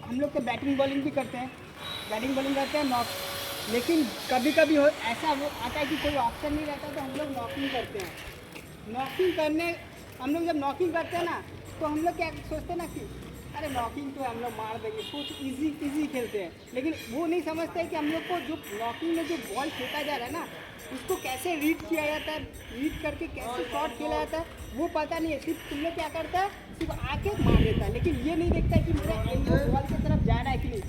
हम लोग तो बैटिंग बॉलिंग भी करते हैं, बैटिंग बॉलिंग करते हैं नॉक, लेकिन कभी कभी ऐसा वो आता है कि कोई ऑप्शन नहीं रहता तो हम लोग नॉकिंग करते हैं। नॉकिंग करने हम लोग जब नॉकिंग करते हैं ना तो हम लोग क्या सोचते हैं ना कि अरे नॉकिंग तो हम लोग मार देंगे, कुछ इजी खेलते हैं, लेकिन वो नहीं समझते हैं कि हम लोग को जो नॉकिंग में जो बॉल फेंका जा रहा है ना उसको कैसे रीड किया जाता है, रीड करके कैसे शॉट खेला जाता है वो पता नहीं है। सिर्फ तुम लोग क्या करता है, सिर्फ आके मार देता है, लेकिन ये नहीं देखता है कि मेरा एल्बो बॉल की तरफ जा रहा है कि नहीं।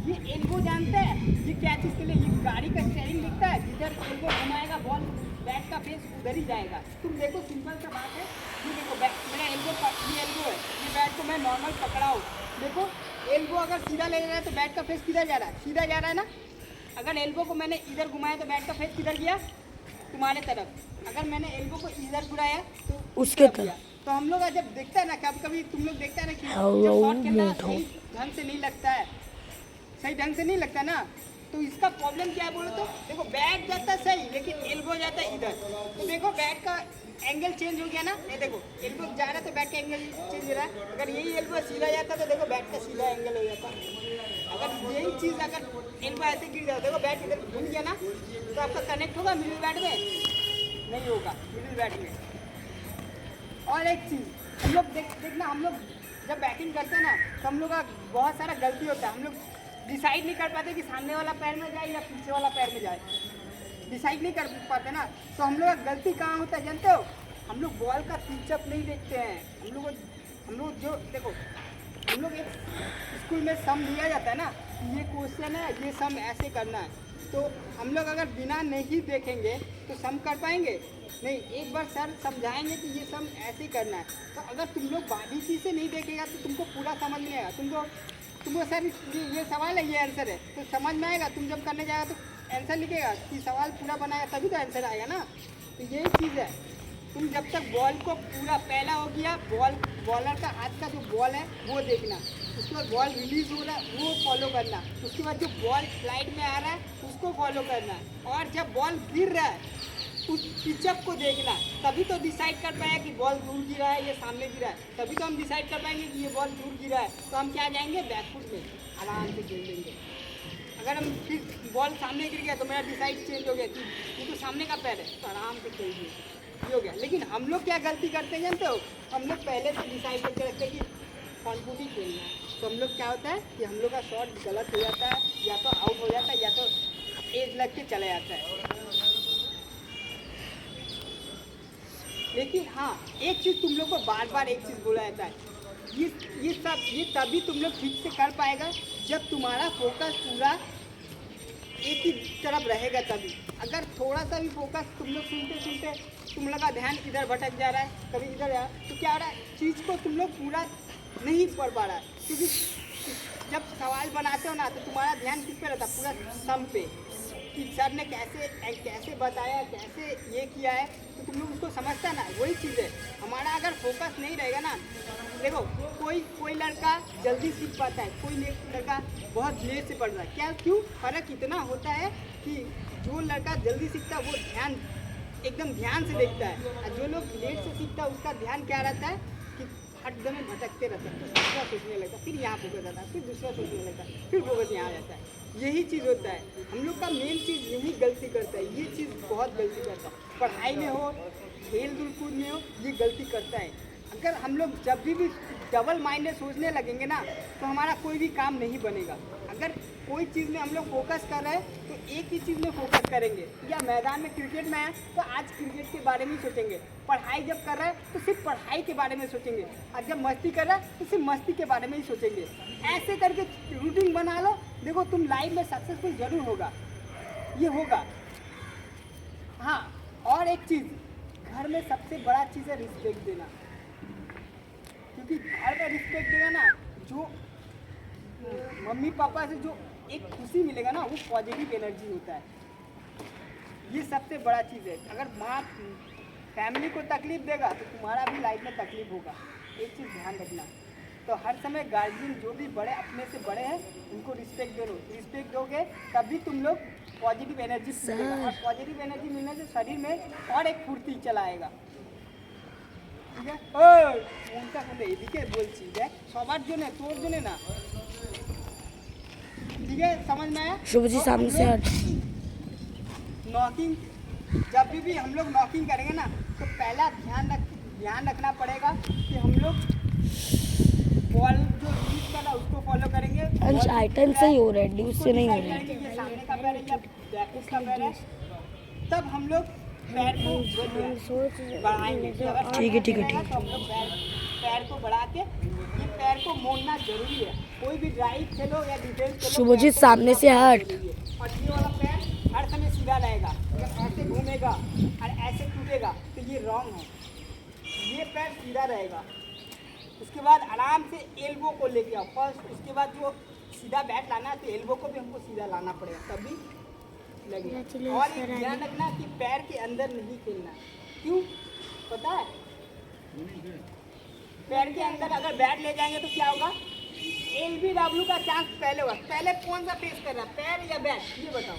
ये एल्बो जानता है ये क्या चीज़ के लिए, ये गाड़ी का स्टेयरिंग दिखता है, जिधर एल्बो घुमाएगा बॉल बैट का फेस उधर ही जाएगा। तुम देखो सिंपल सा बात है, ये देखो बैट मेरा एल्बो, ये एल्बो है, ये बैट को मैं नॉर्मल पकड़ा हूँ, देखो एल्बो अगर सीधा ले रहा है तो बैट का फेस किधर जा रहा है, सीधा जा रहा है ना। अगर एल्बो को मैंने इधर घुमाया तो बैट का फेस किधर गया, तुम्हारे तरफ। अगर मैंने एल्बो को इधर घुराया तो उसके तरफ। तो हम लोग जब देखता है ना, कभी कभी तुम लोग देखता है ना कि जब शॉट खेलना सही ढंग से नहीं लगता है, सही ढंग से नहीं लगता ना, तो इसका प्रॉब्लम क्या है बोलो तो देखो बैट जाता है सही लेकिन एल्बो जाता है इधर, तो देखो बैट का एंगल चेंज हो गया ना। ये देखो एल्बो जा रहा है तो बैट का एंगल चेंज हो रहा है, अगर यही एल्बो सीधा जाता तो देखो बैट का सीधा एंगल हो जाता। अगर यही चीज़ अगर एल्बो ऐसे गिर जाता देखो बैट इधर घूम गया ना तो आपका कनेक्ट होगा मिडिल बैट में, नहीं होगा मिडिल बैट में। और एक चीज़ हम लोग देखना, हम लोग जब बैटिंग करते हैं ना तो हम लोग का बहुत सारा गलती होता है, हम लोग डिसाइड नहीं कर पाते कि सामने वाला पैर में जाए या पीछे वाला पैर में जाए, डिसाइड नहीं कर पाते ना। तो हम लोग का गलती कहाँ होता है जानते हो, हम लोग बॉल का पिचअप नहीं देखते हैं। हम लोग जो देखो हम लोग एक स्कूल में सम दिया जाता है ना, ये क्वेश्चन है ये सम ऐसे करना है, तो हम लोग अगर बिना नहीं देखेंगे तो सम कर पाएंगे नहीं। एक बार सर समझाएंगे कि ये सम ऐसे करना है, तो अगर तुम लोग बारीकी से नहीं देखेगा तो तुमको पूरा समझ नहीं आएगा। तुमको सर ये सवाल है ये आंसर है तो समझ में आएगा, तुम जब करने जाएगा तो आंसर लिखेगा कि सवाल पूरा बनाया तभी तो आंसर आएगा ना। तो यही चीज़ है, तुम जब तक बॉल को पूरा पहला हो गया बॉलर का हाथ का जो बॉल है वो देखना, उसके बाद बॉल रिलीज हो रहा है वो फॉलो करना, उसके बाद जो बॉल फ्लाइट में आ रहा है उसको फॉलो करना, और जब बॉल गिर रहा है उस पिचअप को देखना, तभी तो डिसाइड कर पाएगा कि बॉल दूर गिरा है या सामने गिरा है, तभी तो हम डिसाइड कर पाएंगे कि ये बॉल दूर गिरा है तो हम क्या जाएंगे बैकफुट में आराम से खेल लेंगे। अगर हम फिर बॉल सामने गिर गया तो मेरा डिसाइड चेंज हो गया कि ये तो सामने का पैर है तो आराम से खेल दिए, ये हो गया। लेकिन हम लोग क्या गलती करते हैं जानते हो, हम लोग पहले से डिसाइड करके रखते हैं कि फ्रंट ही खेलना है, तो हम लोग क्या होता है कि हम लोग का शॉट गलत हो जाता है, या तो आउट हो जाता है या तो एज लग के चला जाता है। लेकिन हाँ एक चीज़ तुम लोग को बार बार एक चीज़ बोला जाता है, ये तभी तुम लोग ठीक से कर पाएगा जब तुम्हारा फोकस पूरा एक ही तरफ रहेगा तभी। अगर थोड़ा सा भी फोकस तुम लोग सुनते तुम लोग का ध्यान इधर भटक जा रहा है कभी इधर जा, तो क्या हो रहा है चीज़ को तुम लोग पूरा नहीं पढ़ पा रहा है, क्योंकि जब सवाल बनाते हो ना तो तुम्हारा ध्यान किस पे रहता है, पूरा सम पे कि सर ने कैसे बताया कैसे ये किया है, तो तुम लोग उसको समझता है ना। वही चीज़ है हमारा, अगर फोकस नहीं रहेगा ना, देखो कोई लड़का जल्दी सीख पाता है, कोई लड़का बहुत लेट से पढ़ रहा है, क्या क्यों फर्क इतना होता है कि जो लड़का जल्दी सीखता है वो एकदम ध्यान से देखता है, और जो लोग लेट से सीखता है उसका ध्यान क्या रहता है कि हरदम भटकते रहता है, दूसरा सोचने लगता है, फिर यहाँ फोकस आता है, फिर दूसरा सोचने लगता है, फिर फोकस यहाँ आ जाता है। यही चीज़ होता है, हम लोग का मेन चीज़ यही गलती करता है, ये चीज़ बहुत गलती करता है, पढ़ाई में हो खेल कूद में हो ये गलती करता है। अगर हम लोग जब भी डबल माइंडेड सोचने लगेंगे ना तो हमारा कोई भी काम नहीं बनेगा। अगर कोई चीज़ में हम लोग फोकस कर रहे हैं तो एक ही चीज़ में फोकस करेंगे, या मैदान में क्रिकेट में है तो आज क्रिकेट के बारे में ही सोचेंगे, पढ़ाई जब कर रहे हैं तो सिर्फ पढ़ाई के बारे में सोचेंगे, और जब मस्ती कर रहे हैं तो सिर्फ मस्ती के बारे में ही सोचेंगे। ऐसे करके रूटीन बना लो, देखो तुम लाइफ में सक्सेसफुल जरूर होगा, ये होगा। हाँ और एक चीज़, घर में सबसे बड़ा चीज़ है रिस्पेक्ट देना, क्योंकि घर में रिस्पेक्ट देगा ना, जो मम्मी पापा से जो एक खुशी मिलेगा ना वो पॉजिटिव एनर्जी होता है, ये सबसे बड़ा चीज़ है। अगर माँ फैमिली को तकलीफ देगा तो तुम्हारा भी लाइफ में तकलीफ होगा, एक चीज़ ध्यान रखना। तो हर समय गार्जियन जो भी बड़े अपने से बड़े हैं उनको रिस्पेक्ट दो, रिस्पेक्ट दोगे तभी तुम लोग पॉजिटिव एनर्जी मिलेगा, और पॉजिटिव एनर्जी मिलने से शरीर में और एक फुर्ती चलाएगा, ठीक है। ओए মনটা কোথায় এদিকে বলছি দেখ সবার জন্য তোর জন্য না ठीक है, समझ में आया? शुभ जी सामने से हट। नॉकिंग जब भी हम लोग नॉकिंग करेंगे ना, तो पहला ध्यान रखना पड़ेगा कि हम लोग बॉल जो रीड कर रहा है उसको फॉलो करेंगे। अंश आइटम से ही हो रहा है, ड्यूस से नहीं हो रहा है। ये सामने का पैर है या बैक का पैर है, तब हम लोग पैर को बढ़ाएंगे। ठीक है ठीक है तो हम लोग पैर को बढ़ा के ये पैर को मोड़ना जरूरी है। कोई भी ड्राइव खेलो या डिफेंस खेलो, शुभजीत सामने से हट। और ये वाला पैर हर समय सीधा रहेगा। अगर ऐसे घूमेगा और ऐसे टूटेगा तो ये रॉन्ग है। ये पैर सीधा रहेगा। उसके बाद आराम से एल्बो को लेके आओ फर्स्ट। उसके बाद जो सीधा बैट लाना है तो एल्बो को भी हमको सीधा लाना पड़ेगा, तभी लगे। और एक ध्यान रखना कि पैर के अंदर नहीं खेलना। क्यों पता है? पैर के अंदर अगर बैट ले जाएंगे तो क्या होगा? LBW का चांस पहले होगा। पहले कौन सा फेस कर रहा है, पैर या बैट? ये बताओ।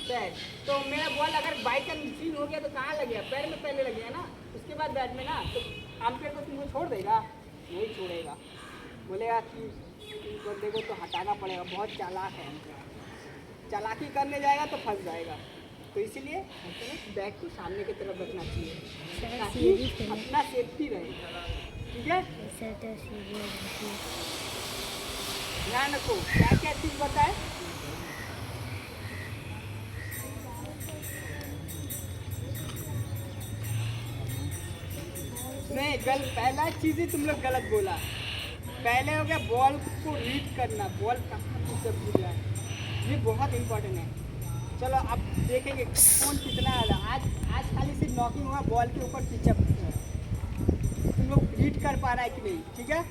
पैर। तो मेरा बॉल अगर बाई का मिसिंग हो गया तो कहाँ लगेगा? पैर में पहले लगेगा ना, उसके बाद बैट में ना। तो अंपायर को तुमको छोड़ देगा? नहीं छोड़ेगा। बोलेगा कि इस बंदे को तो हटाना पड़ेगा, बहुत चालाक है। चालाकी करने जाएगा तो फंस जाएगा। तो इसीलिए बैट को सामने की तरफ रखना चाहिए ताकि अपना सेफ्टी रहे। ठीक है, ध्यान रखो। क्या क्या चीज़ बताए? नहीं, पहला चीज़ ही तुम लोग गलत बोला। पहले हो गया बॉल को रीड करना, बॉल कहाँ से भूल जाए, ये बहुत इंपॉर्टेंट है। चलो अब देखेंगे कौन कितना है। आज खाली सिर्फ नॉकिंग हुआ, बॉल के ऊपर पिचअप तुम लोग रीड कर पा रहा है कि नहीं। ठीक है।